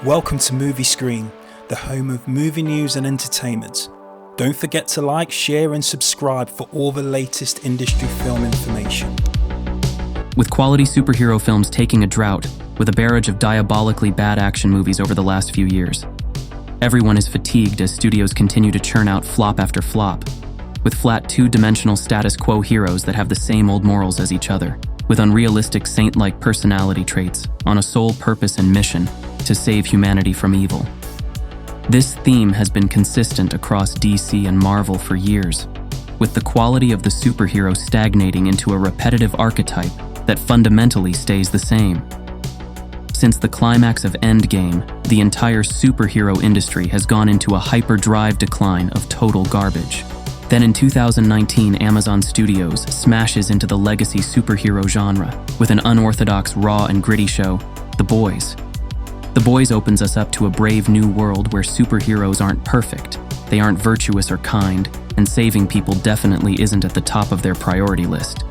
Welcome to Movie Screen, the home of movie news and entertainment. Don't forget to like, share and subscribe for all the latest industry film information. With quality superhero films taking a drought, with a barrage of diabolically bad action movies over the last few years, everyone is fatigued as studios continue to churn out flop after flop, with flat two-dimensional status quo heroes that have the same old morals as each other, with unrealistic saint-like personality traits, on a sole purpose and mission to save humanity from evil. This theme has been consistent across DC and Marvel for years, with the quality of the superhero stagnating into a repetitive archetype that fundamentally stays the same. Since the climax of Endgame, the entire superhero industry has gone into a hyperdrive decline of total garbage. Then in 2019, Amazon Studios smashes into the legacy superhero genre with an unorthodox, raw and gritty show, The Boys. The Boys opens us up to a brave new world where superheroes aren't perfect, they aren't virtuous or kind, and saving people definitely isn't at the top of their priority list.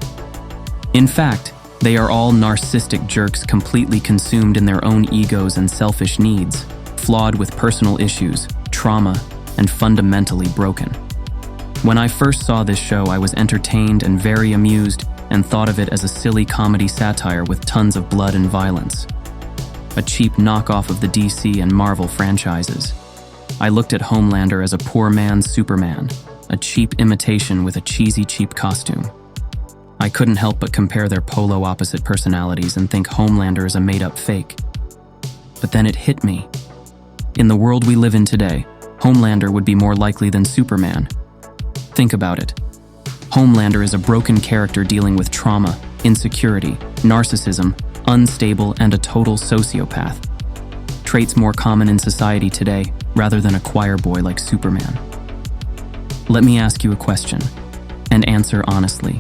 In fact, they are all narcissistic jerks completely consumed in their own egos and selfish needs, flawed with personal issues, trauma, and fundamentally broken. When I first saw this show, I was entertained and very amused and thought of it as a silly comedy satire with tons of blood and violence. A cheap knockoff of the DC and Marvel franchises. I looked at Homelander as a poor man's Superman, a cheap imitation with a cheesy cheap costume. I couldn't help but compare their polar opposite personalities and think Homelander is a made-up fake. But then it hit me. In the world we live in today, Homelander would be more likely than Superman. Think about it. Homelander is a broken character dealing with trauma, insecurity, narcissism, unstable, and a total sociopath. Traits more common in society today, rather than a choir boy like Superman. Let me ask you a question, and answer honestly.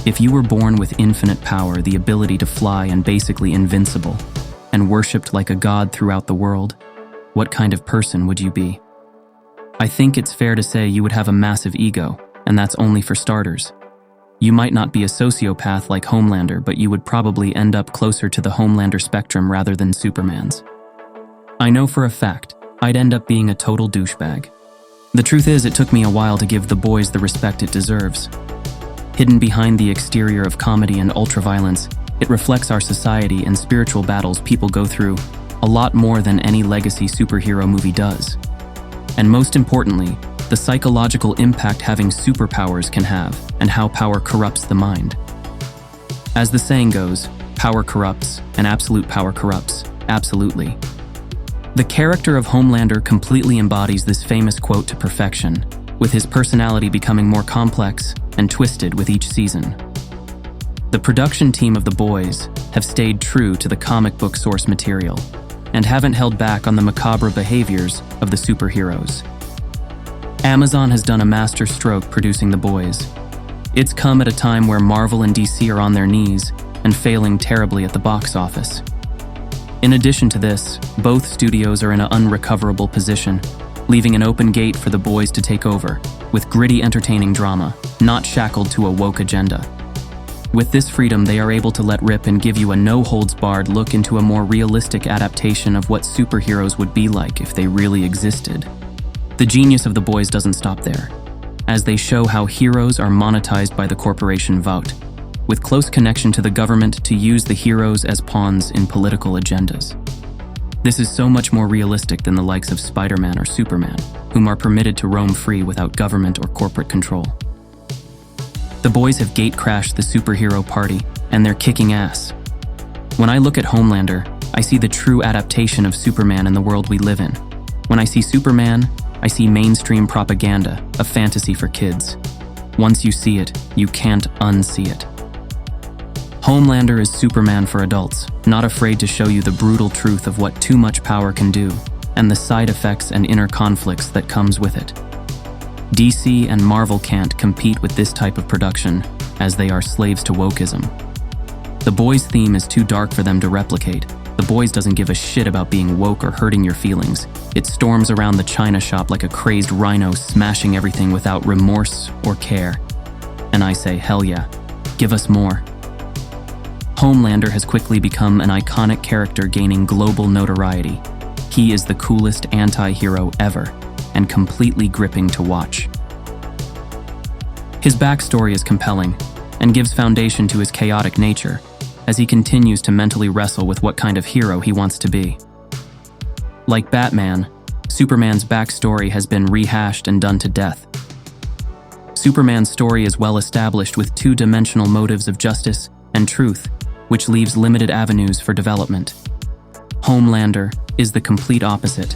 If you were born with infinite power, the ability to fly and basically invincible, and worshipped like a god throughout the world, what kind of person would you be? I think it's fair to say you would have a massive ego, and that's only for starters. You might not be a sociopath like Homelander, but you would probably end up closer to the Homelander spectrum rather than Superman's. I know for a fact, I'd end up being a total douchebag. The truth is, it took me a while to give The Boys the respect it deserves. Hidden behind the exterior of comedy and ultraviolence, it reflects our society and spiritual battles people go through a lot more than any legacy superhero movie does. And most importantly, the psychological impact having superpowers can have, and how power corrupts the mind. As the saying goes, power corrupts, and absolute power corrupts, absolutely. The character of Homelander completely embodies this famous quote to perfection, with his personality becoming more complex and twisted with each season. The production team of The Boys have stayed true to the comic book source material, and haven't held back on the macabre behaviors of the superheroes. Amazon has done a master stroke producing The Boys. It's come at a time where Marvel and DC are on their knees and failing terribly at the box office. In addition to this, both studios are in an unrecoverable position, leaving an open gate for The Boys to take over, with gritty entertaining drama, not shackled to a woke agenda. With this freedom, they are able to let rip and give you a no-holds-barred look into a more realistic adaptation of what superheroes would be like if they really existed. The genius of The Boys doesn't stop there, as they show how heroes are monetized by the corporation Vought, with close connection to the government to use the heroes as pawns in political agendas. This is so much more realistic than the likes of Spider-Man or Superman, whom are permitted to roam free without government or corporate control. The Boys have gate-crashed the superhero party, and they're kicking ass. When I look at Homelander, I see the true adaptation of Superman in the world we live in. When I see Superman, I see mainstream propaganda, a fantasy for kids. Once you see it, you can't unsee it. Homelander is Superman for adults, not afraid to show you the brutal truth of what too much power can do, and the side effects and inner conflicts that comes with it. DC and Marvel can't compete with this type of production, as they are slaves to wokeism. The Boys theme is too dark for them to replicate. The Boys doesn't give a shit about being woke or hurting your feelings. It storms around the china shop like a crazed rhino, smashing everything without remorse or care. And I say, hell yeah, give us more. Homelander has quickly become an iconic character, gaining global notoriety. He is the coolest anti-hero ever, and completely gripping to watch. His backstory is compelling, and gives foundation to his chaotic nature, as he continues to mentally wrestle with what kind of hero he wants to be. Like Batman, Superman's backstory has been rehashed and done to death. Superman's story is well established with two-dimensional motives of justice and truth, which leaves limited avenues for development. Homelander is the complete opposite.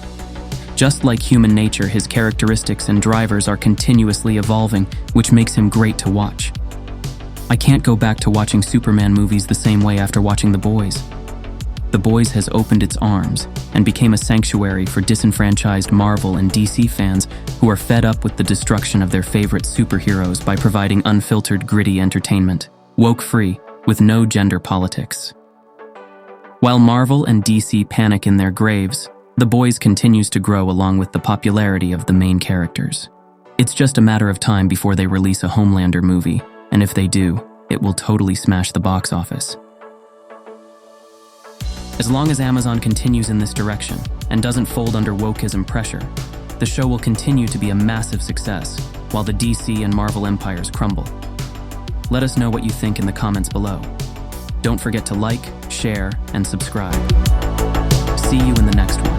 Just like human nature, his characteristics and drivers are continuously evolving, which makes him great to watch. I can't go back to watching Superman movies the same way after watching The Boys. The Boys has opened its arms and became a sanctuary for disenfranchised Marvel and DC fans who are fed up with the destruction of their favorite superheroes by providing unfiltered, gritty entertainment, woke-free, with no gender politics. While Marvel and DC panic in their graves, The Boys continues to grow along with the popularity of the main characters. It's just a matter of time before they release a Homelander movie, and if they do, it will totally smash the box office. As long as Amazon continues in this direction and doesn't fold under wokeism pressure, the show will continue to be a massive success while the DC and Marvel empires crumble. Let us know what you think in the comments below. Don't forget to like, share, and subscribe. See you in the next one.